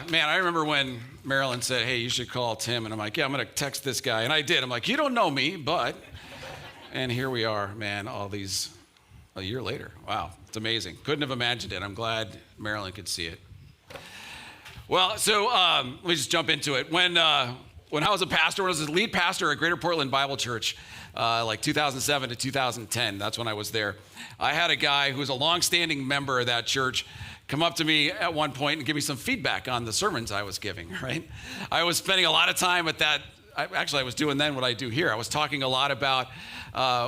Man, I remember when Marilyn said, hey, you should call Tim. And I'm like, yeah, I'm going to text this guy. And I did. I'm like, you don't know me, but. And here we are, man, a year later. Wow, it's amazing. Couldn't have imagined it. I'm glad Marilyn could see it. Well, so let me just jump into it. When I was a pastor, when I was the lead pastor at Greater Portland Bible Church, like 2007 to 2010, that's when I was there. I had a guy who was a longstanding member of that church come up to me at one point and give me some feedback on the sermons I was giving, right? I was spending a lot of time at that. I was doing then what I do here. I was talking a lot about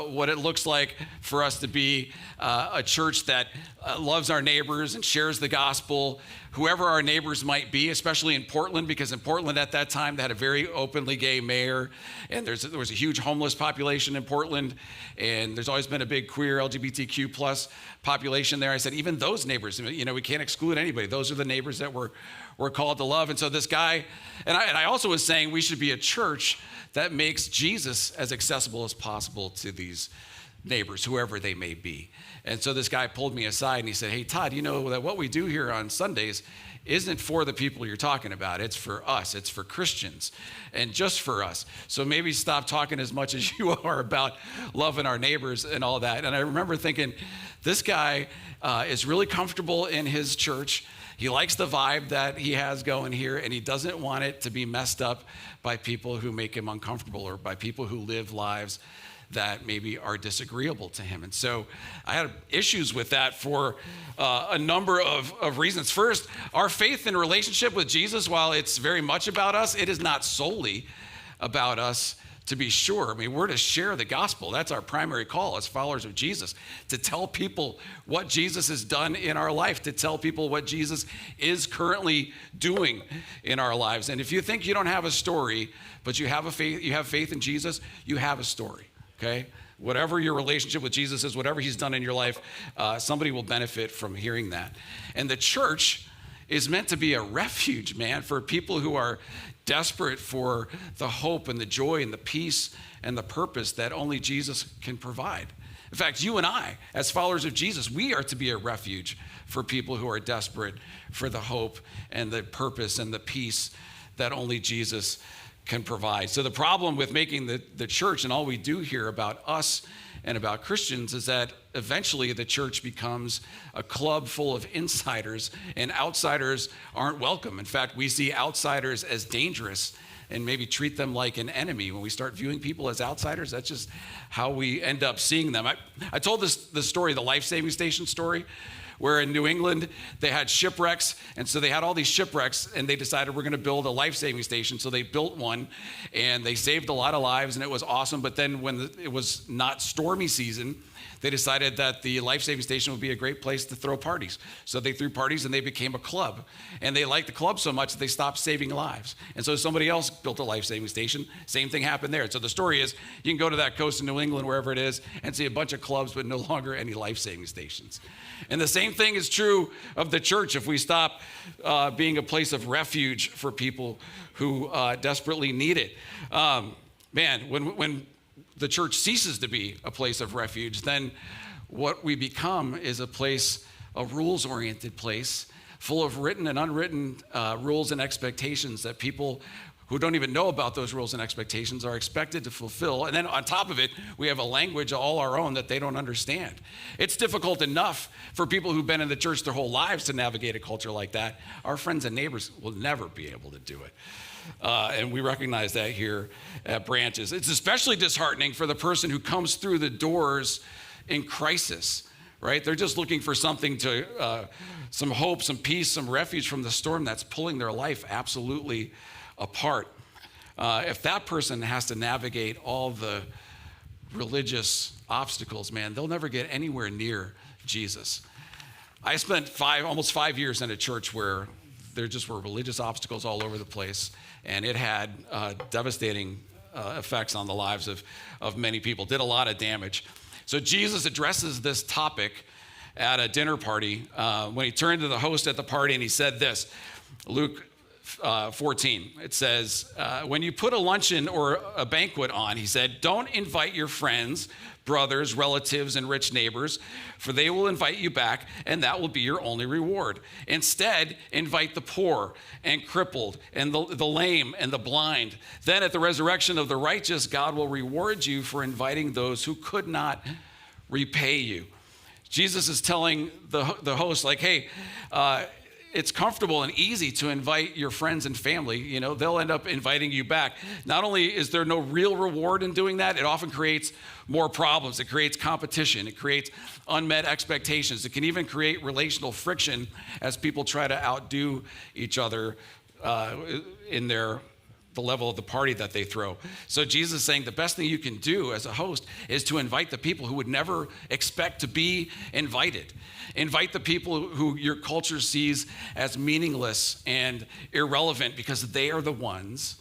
what it looks like for us to be a church that loves our neighbors and shares the gospel, whoever our neighbors might be, especially in Portland, because in Portland at that time, they had a very openly gay mayor, and there was a huge homeless population in Portland, and there's always been a big queer LGBTQ plus population there. I said, even those neighbors, we can't exclude anybody. Those are the neighbors that we're called to love. And so this guy, and I also was saying we should be a church that makes Jesus as accessible as possible to these neighbors, whoever they may be. And so this guy pulled me aside and he said, hey, Todd, you know that what we do here on Sundays isn't for the people you're talking about. It's for us. It's for Christians and just for us. So maybe stop talking as much as you are about loving our neighbors and all that. And I remember thinking, this guy is really comfortable in his church. He likes the vibe that he has going here, and he doesn't want it to be messed up by people who make him uncomfortable or by people who live lives that maybe are disagreeable to him. And so I had issues with that for a number of reasons. First, our faith and relationship with Jesus, while it's very much about us, it is not solely about us, to be sure. I mean, we're to share the gospel. That's our primary call as followers of Jesus, to tell people what Jesus has done in our life, to tell people what Jesus is currently doing in our lives. And if you think you don't have a story, but you have faith in Jesus, you have a story. Okay? Whatever your relationship with Jesus is, whatever he's done in your life, somebody will benefit from hearing that. And the church is meant to be a refuge, man, for people who are desperate for the hope and the joy and the peace and the purpose that only Jesus can provide. In fact, you and I, as followers of Jesus, we are to be a refuge for people who are desperate for the hope and the purpose and the peace that only Jesus can provide. So the problem with making the church and all we do here about us and about Christians is that eventually the church becomes a club full of insiders, and outsiders aren't welcome. In fact, we see outsiders as dangerous and maybe treat them like an enemy. When we start viewing people as outsiders, that's just how we end up seeing them. I told the story, the life-saving station story, where in New England, they had shipwrecks, and so they had all these shipwrecks, and they decided we're gonna build a life-saving station, so they built one, and they saved a lot of lives, and it was awesome, but then when it was not stormy season, they decided that the life-saving station would be a great place to throw parties. So they threw parties and they became a club. And they liked the club so much that they stopped saving lives. And so somebody else built a life-saving station. Same thing happened there. So the story is, you can go to that coast in New England, wherever it is, and see a bunch of clubs, but no longer any life-saving stations. And the same thing is true of the church if we stop being a place of refuge for people who desperately need it. When the church ceases to be a place of refuge, then what we become is a rules-oriented place full of written and unwritten rules and expectations that people who don't even know about those rules and expectations are expected to fulfill. And then on top of it, we have a language all our own that they don't understand. It's difficult enough for people who've been in the church their whole lives to navigate a culture like that. Our friends and neighbors will never be able to do it. And we recognize that here at Branches. It's especially disheartening for the person who comes through the doors in crisis, right? They're just looking for something some hope, some peace, some refuge from the storm that's pulling their life absolutely apart. If that person has to navigate all the religious obstacles, man, they'll never get anywhere near Jesus. I spent almost 5 years in a church where there just were religious obstacles all over the place, and it had devastating effects on the lives of many people, did a lot of damage. So Jesus addresses this topic at a dinner party when he turned to the host at the party and he said this, Luke 14. It says, when you put a luncheon or a banquet on, he said, don't invite your friends, brothers, relatives, and rich neighbors, for they will invite you back, and that will be your only reward. Instead, invite the poor and crippled and the lame and the blind. Then at the resurrection of the righteous, God will reward you for inviting those who could not repay you. Jesus is telling the host, like, hey, it's comfortable and easy to invite your friends and family. You know, they'll end up inviting you back. Not only is there no real reward in doing that, it often creates more problems. It creates competition. It creates unmet expectations. It can even create relational friction as people try to outdo each other in the level of the party that they throw. So Jesus is saying the best thing you can do as a host is to invite the people who would never expect to be invited. Invite the people who your culture sees as meaningless and irrelevant, because they are the ones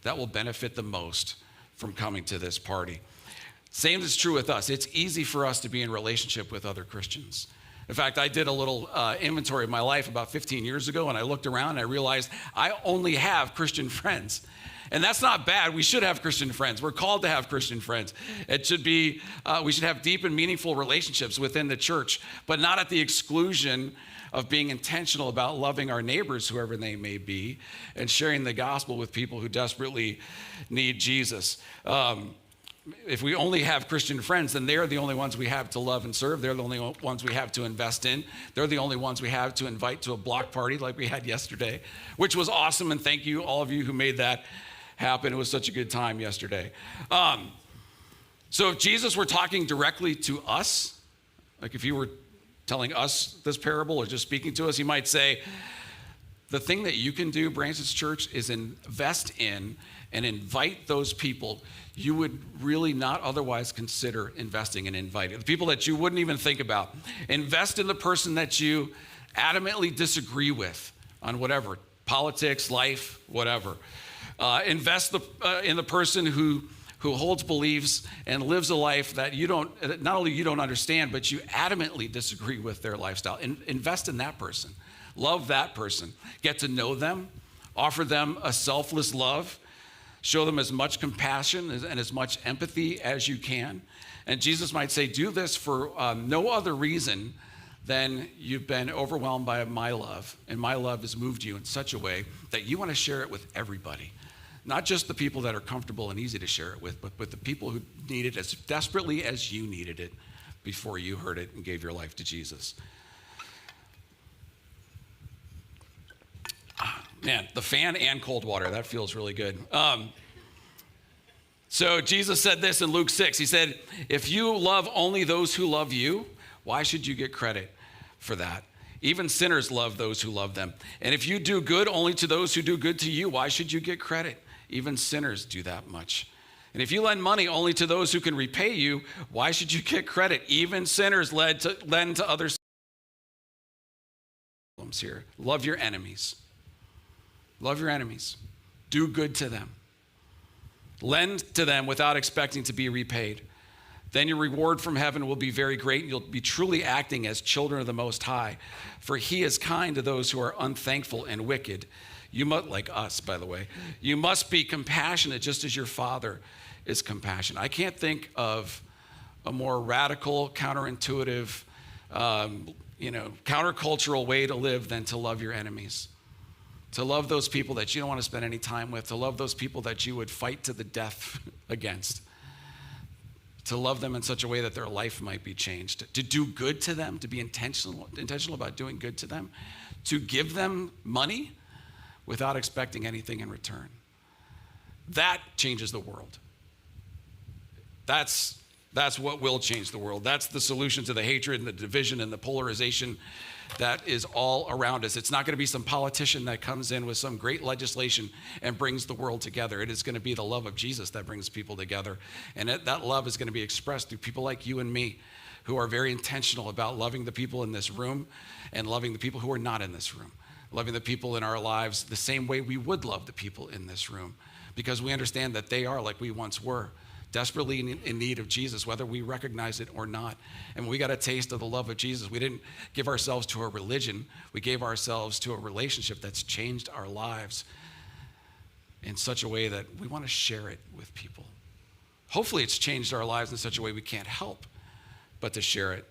that will benefit the most from coming to this party. Same is true with us. It's easy for us to be in relationship with other Christians. In fact, I did a little inventory of my life about 15 years ago, and I looked around and I realized I only have Christian friends. And that's not bad. We should have Christian friends. We're called to have Christian friends. It should be, we should have deep and meaningful relationships within the church, but not at the exclusion of being intentional about loving our neighbors, whoever they may be, and sharing the gospel with people who desperately need Jesus. If we only have Christian friends, then they're the only ones we have to love and serve. They're the only ones we have to invest in. They're the only ones we have to invite to a block party like we had yesterday, which was awesome. And thank you, all of you who made that happen. It was such a good time yesterday. So if Jesus were talking directly to us, like if he were telling us this parable or just speaking to us, he might say, the thing that you can do, Branches Church, is invest in and invite those people you would really not otherwise consider investing and inviting. The people that you wouldn't even think about. Invest in the person that you adamantly disagree with on whatever, politics, life, whatever. Invest in the person who holds beliefs and lives a life that not only you don't understand, but you adamantly disagree with their lifestyle. Invest in that person. Love that person. Get to know them. Offer them a selfless love. Show them as much compassion and as much empathy as you can. And Jesus might say, do this for no other reason than you've been overwhelmed by my love. And my love has moved you in such a way that you want to share it with everybody. Not just the people that are comfortable and easy to share it with, but with the people who need it as desperately as you needed it before you heard it and gave your life to Jesus. Man, the fan and cold water, that feels really good. So Jesus said this in Luke 6. He said, if you love only those who love you, why should you get credit for that? Even sinners love those who love them. And if you do good only to those who do good to you, why should you get credit? Even sinners do that much. And if you lend money only to those who can repay you, why should you get credit? Even sinners lend to others. Here. Love your enemies. Love your enemies. Do good to them. Lend to them without expecting to be repaid. Then your reward from heaven will be very great, and you'll be truly acting as children of the Most High. For he is kind to those who are unthankful and wicked. You must, like us, by the way, you must be compassionate just as your Father is compassionate. I can't think of a more radical, counterintuitive, countercultural way to live than to love your enemies. To love those people that you don't want to spend any time with, to love those people that you would fight to the death against, to love them in such a way that their life might be changed, to do good to them, to be intentional about doing good to them, to give them money without expecting anything in return. That changes the world. That's what will change the world. That's the solution to the hatred and the division and the polarization that is all around us. It's not going to be some politician that comes in with some great legislation and brings the world together. It is going to be the love of Jesus that brings people together. And that love is going to be expressed through people like you and me, who are very intentional about loving the people in this room and loving the people who are not in this room, loving the people in our lives the same way we would love the people in this room, because we understand that they are like we once were, desperately in need of Jesus, whether we recognize it or not. And we got a taste of the love of Jesus. We didn't give ourselves to a religion. We gave ourselves to a relationship that's changed our lives in such a way that we want to share it with people. Hopefully it's changed our lives in such a way we can't help but to share it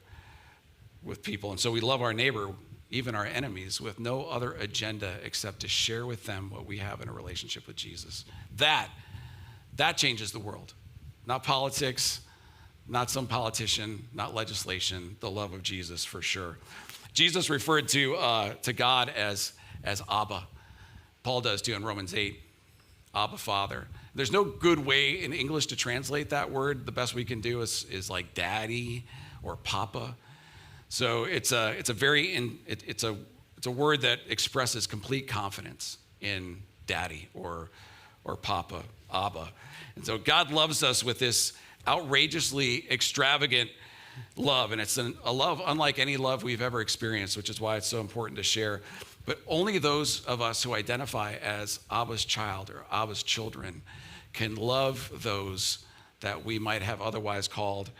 with people. And so we love our neighbor, even our enemies, with no other agenda except to share with them what we have in a relationship with Jesus. That changes the world. Not politics, not some politician, not legislation, the love of Jesus for sure. Jesus referred to God as Abba. Paul does too in Romans 8, Abba, Father. There's no good way in English to translate that word. The best we can do is like daddy or papa. So it's a word that expresses complete confidence in daddy or papa, Abba. And so God loves us with this outrageously extravagant love, and it's a love unlike any love we've ever experienced, which is why it's so important to share. But only those of us who identify as Abba's child or Abba's children can love those that we might have otherwise called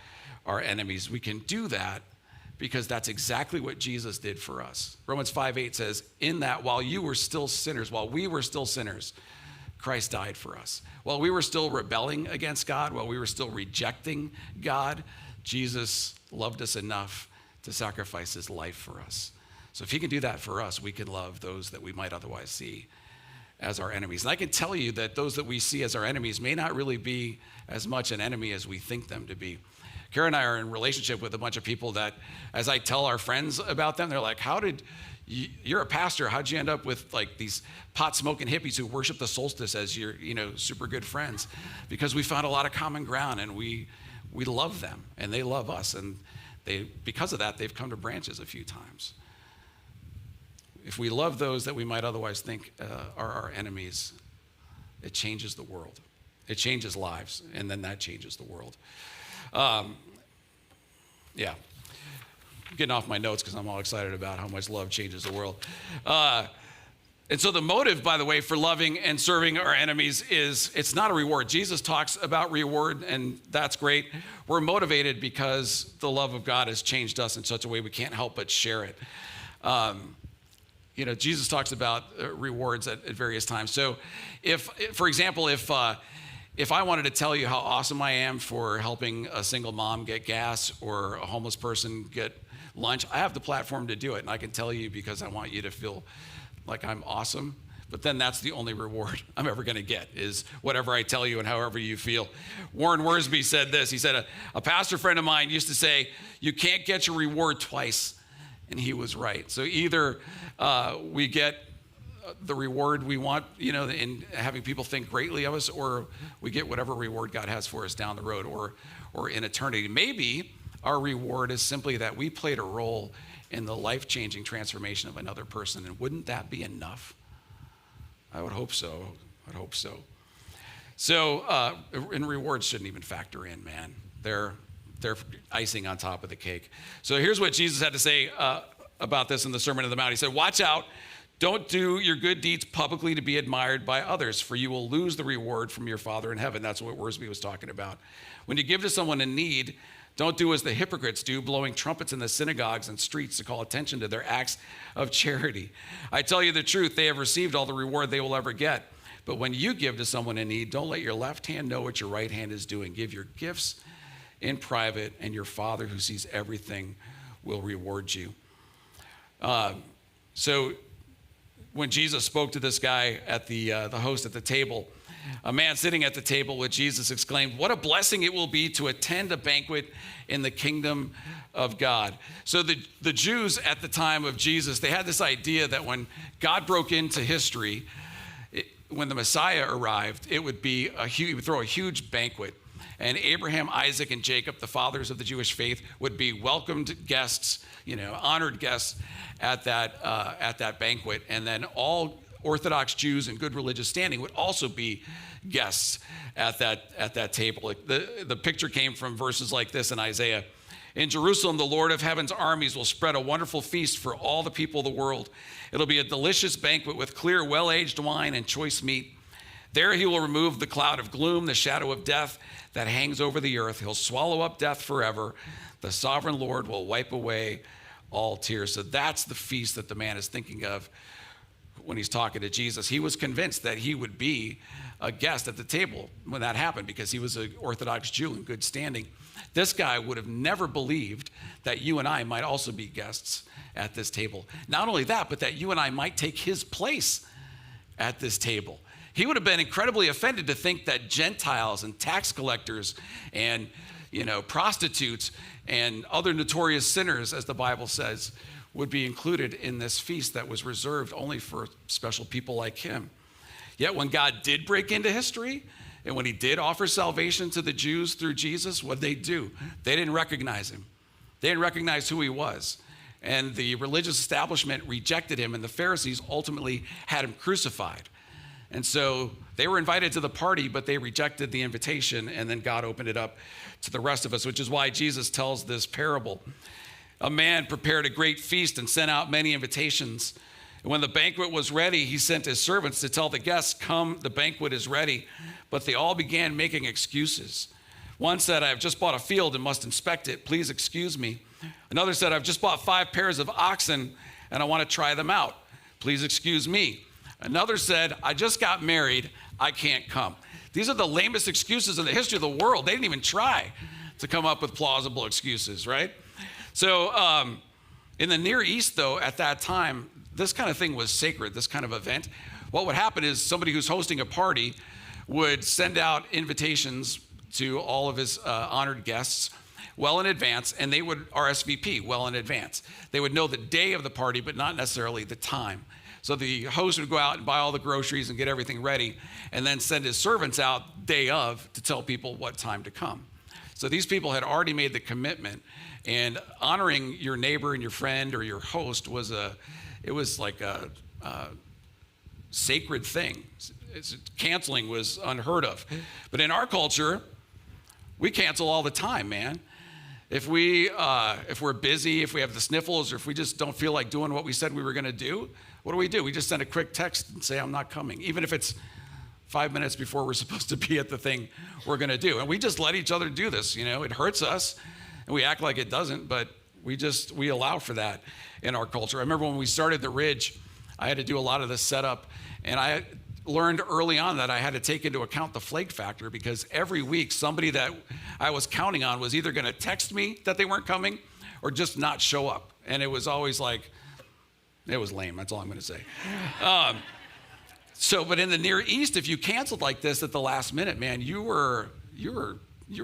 our enemies. We can do that because that's exactly what Jesus did for us. Romans 5:8 says, in that while we were still sinners, Christ died for us. While we were still rebelling against God, while we were still rejecting God, Jesus loved us enough to sacrifice his life for us. So if he can do that for us, we can love those that we might otherwise see as our enemies. And I can tell you that those that we see as our enemies may not really be as much an enemy as we think them to be. Kara and I are in relationship with a bunch of people that, as I tell our friends about them, they're like, you're a pastor, how'd you end up with like these pot-smoking hippies who worship the solstice as your, super good friends? Because we found a lot of common ground, and we love them and they love us. And because of that, they've come to Branches a few times. If we love those that we might otherwise think are our enemies, it changes the world. It changes lives, and then that changes the world. Yeah. I'm getting off my notes because I'm all excited about how much love changes the world. And so the motive, by the way, for loving and serving our enemies it's not a reward. Jesus talks about reward, and that's great. We're motivated because the love of God has changed us in such a way we can't help but share it. Jesus talks about rewards at various times. So for example, if I wanted to tell you how awesome I am for helping a single mom get gas or a homeless person get lunch, I have the platform to do it. And I can tell you because I want you to feel like I'm awesome. But then that's the only reward I'm ever going to get, is whatever I tell you and however you feel. Warren Worsby said this. He said, a pastor friend of mine used to say, you can't get your reward twice. And he was right. So either we get the reward we want, in having people think greatly of us, or we get whatever reward God has for us down the road or in eternity. Maybe our reward is simply that we played a role in the life-changing transformation of another person. And wouldn't that be enough? I would hope so. So, and rewards shouldn't even factor in, man. They're icing on top of the cake. So here's what Jesus had to say about this in the Sermon on the Mount. He said, watch out. Don't do your good deeds publicly to be admired by others, for you will lose the reward from your Father in heaven. That's what Worsby was talking about. When you give to someone in need, don't do as the hypocrites do, blowing trumpets in the synagogues and streets to call attention to their acts of charity. I tell you the truth, they have received all the reward they will ever get. But when you give to someone in need, don't let your left hand know what your right hand is doing. Give your gifts in private, and your Father who sees everything will reward you. So when Jesus spoke to this guy at the host at the table, a man sitting at the table with Jesus exclaimed, what a blessing it will be to attend a banquet in the kingdom of God. So the Jews at the time of Jesus, they had this idea that when God broke into history, when the Messiah arrived, he would throw a huge banquet. And Abraham, Isaac, and Jacob, the fathers of the Jewish faith, would be welcomed guests, honored guests at that banquet. And then all Orthodox Jews in good religious standing would also be guests at that table. The picture came from verses like this in Isaiah. In Jerusalem, the Lord of heaven's armies will spread a wonderful feast for all the people of the world. It'll be a delicious banquet with clear, well-aged wine and choice meat. There he will remove the cloud of gloom, the shadow of death that hangs over the earth. He'll swallow up death forever. The sovereign Lord will wipe away all tears. So that's the feast that the man is thinking of when he's talking to Jesus. He was convinced that he would be a guest at the table when that happened because he was an Orthodox Jew in good standing. This guy would have never believed that you and I might also be guests at this table. Not only that, but that you and I might take his place at this table. He would have been incredibly offended to think that Gentiles and tax collectors and, prostitutes and other notorious sinners, as the Bible says, would be included in this feast that was reserved only for special people like him. Yet when God did break into history, and when he did offer salvation to the Jews through Jesus, what did they do? They didn't recognize him. They didn't recognize who he was. And the religious establishment rejected him, and the Pharisees ultimately had him crucified. And so they were invited to the party, but they rejected the invitation, and then God opened it up to the rest of us, which is why Jesus tells this parable. A man prepared a great feast and sent out many invitations. And when the banquet was ready, he sent his servants to tell the guests, "Come, the banquet is ready." But they all began making excuses. One said, "I have just bought a field and must inspect it. Please excuse me." Another said, "I've just bought 5 pairs of oxen and I want to try them out. Please excuse me." Another said, "I just got married. I can't come." These are the lamest excuses in the history of the world. They didn't even try to come up with plausible excuses, right? So in the Near East, though, at that time, this kind of thing was sacred, this kind of event. What would happen is somebody who's hosting a party would send out invitations to all of his honored guests well in advance, and they would RSVP well in advance. They would know the day of the party, but not necessarily the time. So the host would go out and buy all the groceries and get everything ready, and then send his servants out day of to tell people what time to come. So these people had already made the commitment, and honoring your neighbor and your friend or your host was like a sacred thing. Canceling was unheard of. But in our culture, we cancel all the time, man. If we're busy, if we have the sniffles, or if we just don't feel like doing what we said we were going to do, what do? We just send a quick text and say, "I'm not coming," even if it's 5 minutes before we're supposed to be at the thing we're going to do. And we just let each other do this. It hurts us, and we act like it doesn't, but we allow for that in our culture. I remember when we started the Ridge, I had to do a lot of this setup, and I learned early on that I had to take into account the flake factor, because every week somebody that I was counting on was either going to text me that they weren't coming or just not show up. And it was always like, it was lame. That's all I'm going to say. But in the Near East, if you canceled like this at the last minute, man, you were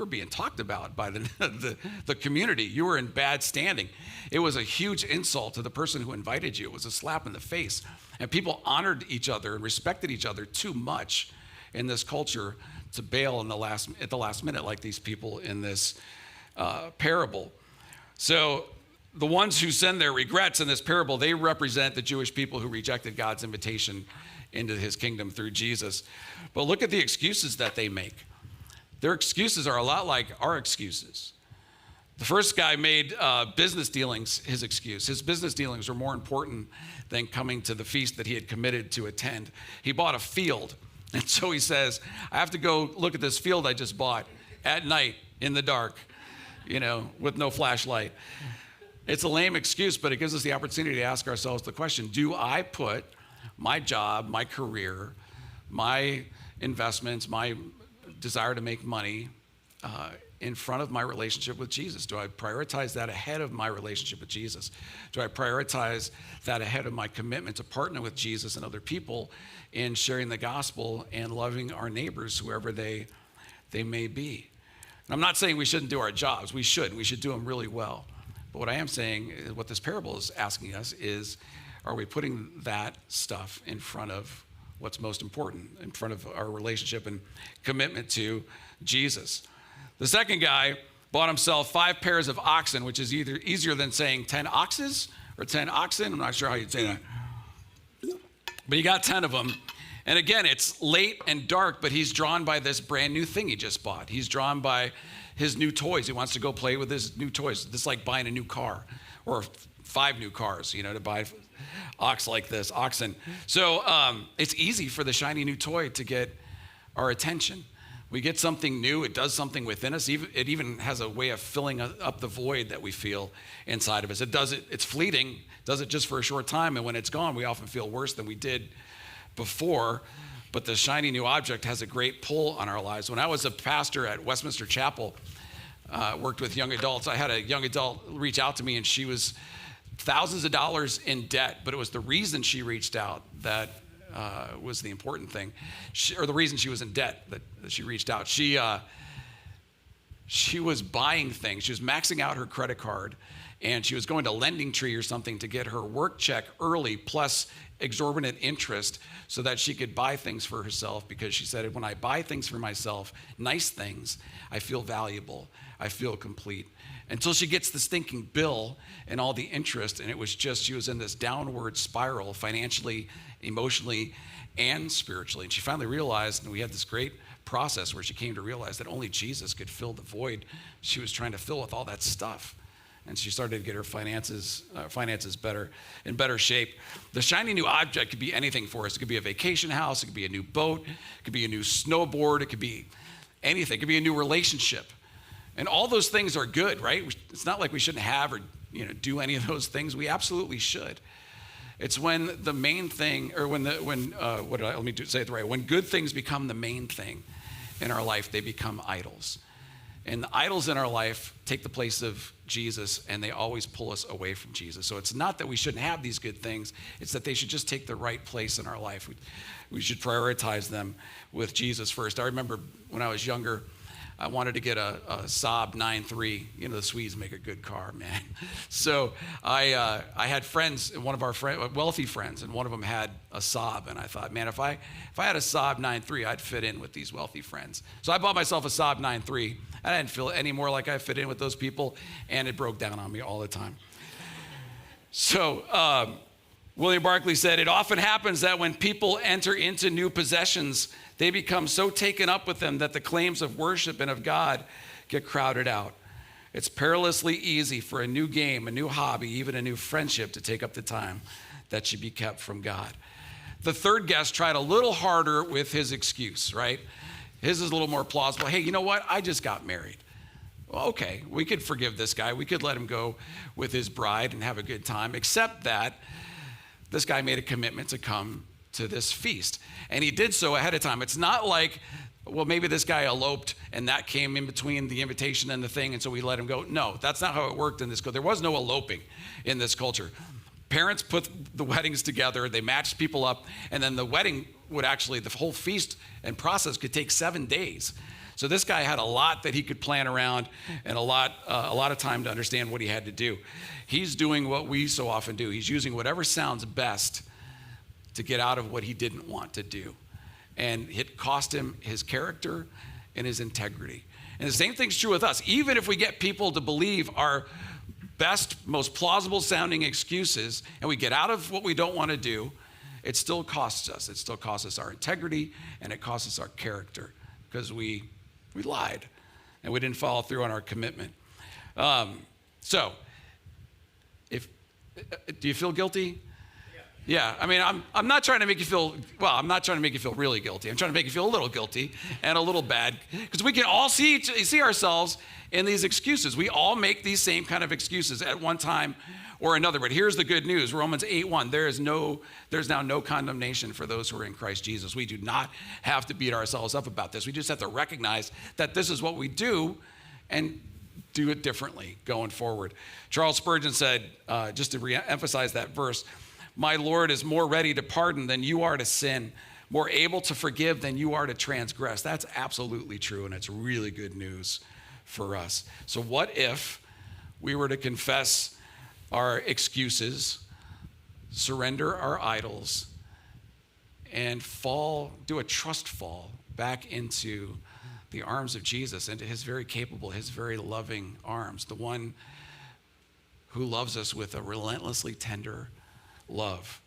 being talked about by the community. You were in bad standing. It was a huge insult to the person who invited you. It was a slap in the face. And people honored each other and respected each other too much in this culture to bail at the last minute like these people in this parable. So the ones who send their regrets in this parable, they represent the Jewish people who rejected God's invitation into his kingdom through Jesus. But look at the excuses that they make. Their excuses are a lot like our excuses. The first guy made business dealings his excuse. His business dealings were more important than coming to the feast that he had committed to attend. He bought a field, and so he says, "I have to go look at this field I just bought at night in the dark, with no flashlight." It's a lame excuse, but it gives us the opportunity to ask ourselves the question, do I put my job, my career, my investments, my desire to make money in front of my relationship with Jesus? Do I prioritize that ahead of my relationship with Jesus? Do I prioritize that ahead of my commitment to partner with Jesus and other people in sharing the gospel and loving our neighbors, whoever they may be? And I'm not saying we shouldn't do our jobs. We should do them really well. But what I am saying, what this parable is asking us is, are we putting that stuff in front of what's most important, in front of our relationship and commitment to Jesus? The second guy bought himself 5 pairs of oxen, which is either easier than saying 10 oxes or 10 oxen. I'm not sure how you'd say that. But he got 10 of them. And again, it's late and dark, but he's drawn by this brand new thing he just bought. He's drawn by his new toys. He wants to go play with his new toys. This is like buying a new car or 5 new cars, to buy oxen. So it's easy for the shiny new toy to get our attention. We get something new, it does something within us. It even has a way of filling up the void that we feel inside of us. It's fleeting, does it just for a short time, and when it's gone, we often feel worse than we did before. But the shiny new object has a great pull on our lives. When I was a pastor at Westminster Chapel, worked with young adults, I had a young adult reach out to me, and she was thousands of dollars in debt, but it was the reason she reached out that was the important thing, or the reason she was in debt that she reached out. She was buying things. She was maxing out her credit card, and she was going to Lending Tree or something to get her work check early plus exorbitant interest so that she could buy things for herself, because she said, when I buy things for myself, nice things, I feel valuable, I feel complete. Until she gets the stinking bill and all the interest, and it was just, she was in this downward spiral financially, emotionally, and spiritually. And she finally realized, and we had this great process where she came to realize that only Jesus could fill the void she was trying to fill with all that stuff. And she started to get her finances better, in better shape. The shiny new object could be anything for us. It could be a vacation house, it could be a new boat, it could be a new snowboard, it could be anything. It could be a new relationship. And all those things are good, right? It's not like we shouldn't have or do any of those things. We absolutely should. It's when the main thing, or when say it the right way. When good things become the main thing in our life, they become idols. And the idols in our life take the place of Jesus, and they always pull us away from Jesus. So it's not that we shouldn't have these good things. It's that they should just take the right place in our life. We should prioritize them with Jesus first. I remember when I was younger, I wanted to get a Saab 9.3. The Swedes make a good car, man. So I had friends, one of our wealthy friends, and one of them had a Saab. And I thought, man, if I had a Saab 9.3, I'd fit in with these wealthy friends. So I bought myself a Saab 9.3. I didn't feel any more like I fit in with those people, and it broke down on me all the time. So William Barclay said, it often happens that when people enter into new possessions, they become so taken up with them that the claims of worship and of God get crowded out. It's perilously easy for a new game, a new hobby, even a new friendship to take up the time that should be kept from God. The third guest tried a little harder with his excuse, right? His is a little more plausible. Hey, you know what? I just got married. Well, okay, we could forgive this guy. We could let him go with his bride and have a good time, except that this guy made a commitment to come to this feast. And he did so ahead of time. It's not like, well, maybe this guy eloped and that came in between the invitation and the thing, and so we let him go. No, that's not how it worked in this culture. There was no eloping in this culture. Parents put the weddings together, they matched people up, and then the wedding would actually, the whole feast and process could take 7 days. So this guy had a lot that he could plan around and a lot of time to understand what he had to do. He's doing what we so often do. He's using whatever sounds best to get out of what he didn't want to do. And it cost him his character and his integrity. And the same thing's true with us. Even if we get people to believe our best, most plausible sounding excuses, and we get out of what we don't want to do, it still costs us. It still costs us our integrity, and it costs us our character, because we lied and we didn't follow through on our commitment. So, do you feel guilty? Yeah, I mean, I'm not trying to make you feel, I'm not trying to make you feel really guilty. I'm trying to make you feel a little guilty and a little bad, because we can all see ourselves in these excuses. We all make these same kind of excuses at one time or another. But here's the good news, Romans 8:1, there's now no condemnation for those who are in Christ Jesus. We do not have to beat ourselves up about this. We just have to recognize that this is what we do and do it differently going forward. Charles Spurgeon said, just to re-emphasize that verse, "My Lord is more ready to pardon than you are to sin, more able to forgive than you are to transgress." That's absolutely true, and it's really good news for us. So what if we were to confess our excuses, surrender our idols, and do a trust fall back into the arms of Jesus, into his very capable, his very loving arms, the one who loves us with a relentlessly tender love.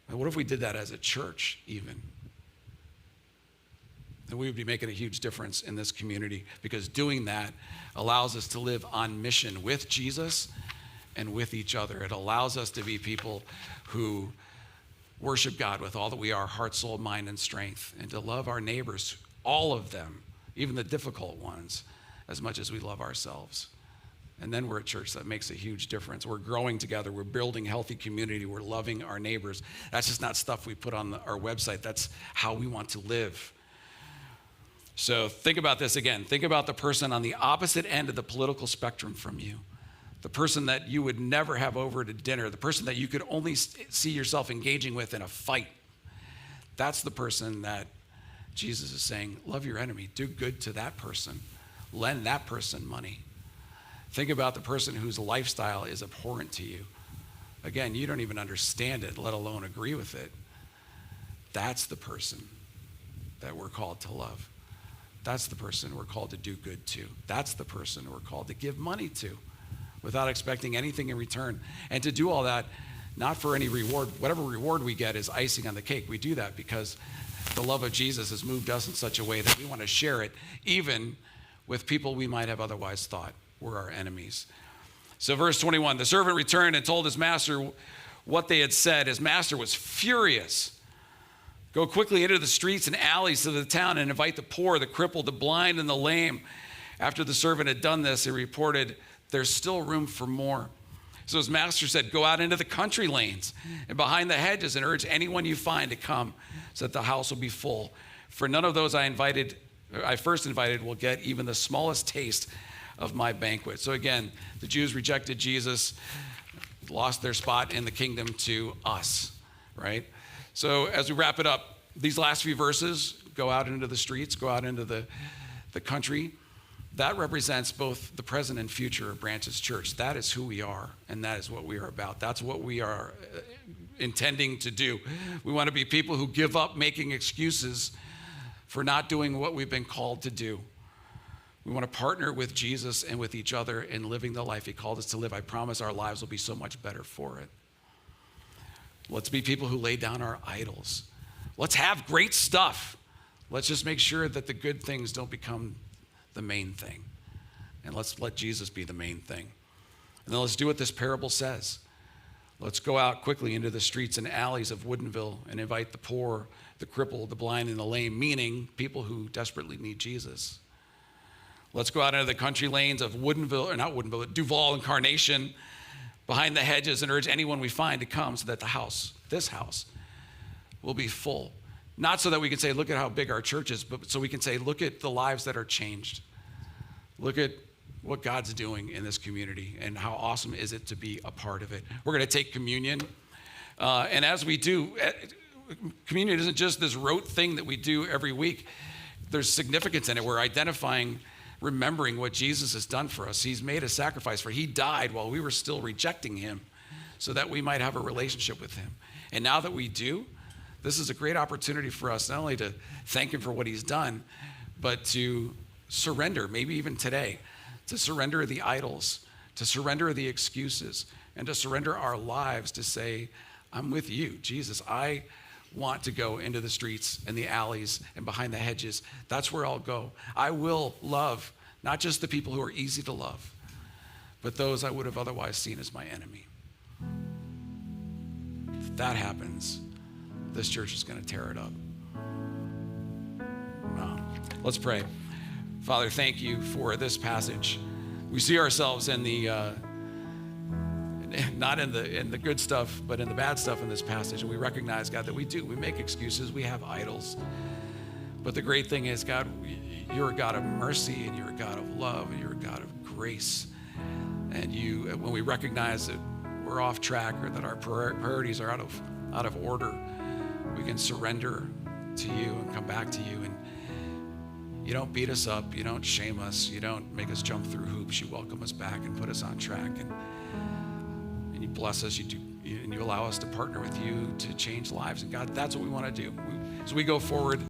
And what if we did that as a church even? And we would be making a huge difference in this community, because doing that allows us to live on mission with Jesus and with each other. It allows us to be people who worship God with all that we are, heart, soul, mind, and strength, and to love our neighbors, all of them, even the difficult ones, as much as we love ourselves. And then we're a church that makes a huge difference. We're growing together. We're building healthy community. We're loving our neighbors. That's just not stuff we put on our website. That's how we want to live. So think about this again. Think about the person on the opposite end of the political spectrum from you. The person that you would never have over to dinner. The person that you could only see yourself engaging with in a fight. That's the person that Jesus is saying, love your enemy. Do good to that person. Lend that person money. Think about the person whose lifestyle is abhorrent to you. Again, you don't even understand it, let alone agree with it. That's the person that we're called to love. That's the person we're called to do good to. That's the person we're called to give money to without expecting anything in return. And to do all that, not for any reward. Whatever reward we get is icing on the cake. We do that because the love of Jesus has moved us in such a way that we want to share it, even with people we might have otherwise thought were our enemies. So verse 21, the servant returned and told his master what they had said. His master was furious. Go quickly into the streets and alleys of the town and invite the poor, the crippled, the blind, and the lame. After the servant had done this, he reported, there's still room for more. So his master said, go out into the country lanes and behind the hedges and urge anyone you find to come so that the house will be full. For none of those I first invited will get even the smallest taste of my banquet. So again, the Jews rejected Jesus, lost their spot in the kingdom to us, right? So as we wrap it up, these last few verses, go out into the streets, go out into the country, that represents both the present and future of Branches Church. That is who we are, and that is what we are about. That's what we are intending to do. We want to be people who give up making excuses for not doing what we've been called to do. We want to partner with Jesus and with each other in living the life he called us to live. I promise our lives will be so much better for it. Let's be people who lay down our idols. Let's have great stuff. Let's just make sure that the good things don't become the main thing. And let's let Jesus be the main thing. And then let's do what this parable says. Let's go out quickly into the streets and alleys of Woodinville and invite the poor, the crippled, the blind, and the lame, meaning people who desperately need Jesus. Let's go out into the country lanes of Duval and Carnation, behind the hedges, and urge anyone we find to come so that this house, will be full. Not so that we can say, look at how big our church is, but so we can say, look at the lives that are changed. Look at what God's doing in this community and how awesome is it to be a part of it. We're going to take communion. And as we do, communion isn't just this rote thing that we do every week. There's significance in it. We're identifying, remembering what Jesus has done for us. He's made a sacrifice for. He died while we were still rejecting him so that we might have a relationship with him. And now that we do, this is a great opportunity for us not only to thank him for what he's done, but to surrender, maybe even today, to surrender the idols, to surrender the excuses, and to surrender our lives to say, I'm with you, Jesus. I want to go into the streets and the alleys and behind the hedges. That's where I'll go. I will love not just the people who are easy to love, but those I would have otherwise seen as my enemy. If that happens, this church is going to tear it up. Wow. Let's pray. Father, thank you for this passage. We see ourselves in the not in the good stuff, but in the bad stuff in this passage. And we recognize, God, that we make excuses. We have idols. But the great thing is, God, you're a God of mercy, and you're a God of love, and you're a God of grace. And when we recognize that we're off track or that our priorities are out of order, we can surrender to you and come back to you. And you don't beat us up. You don't shame us. You don't make us jump through hoops. You welcome us back and put us on track. And you bless us. And you allow us to partner with you to change lives. And God, that's what we want to do. As we go forward,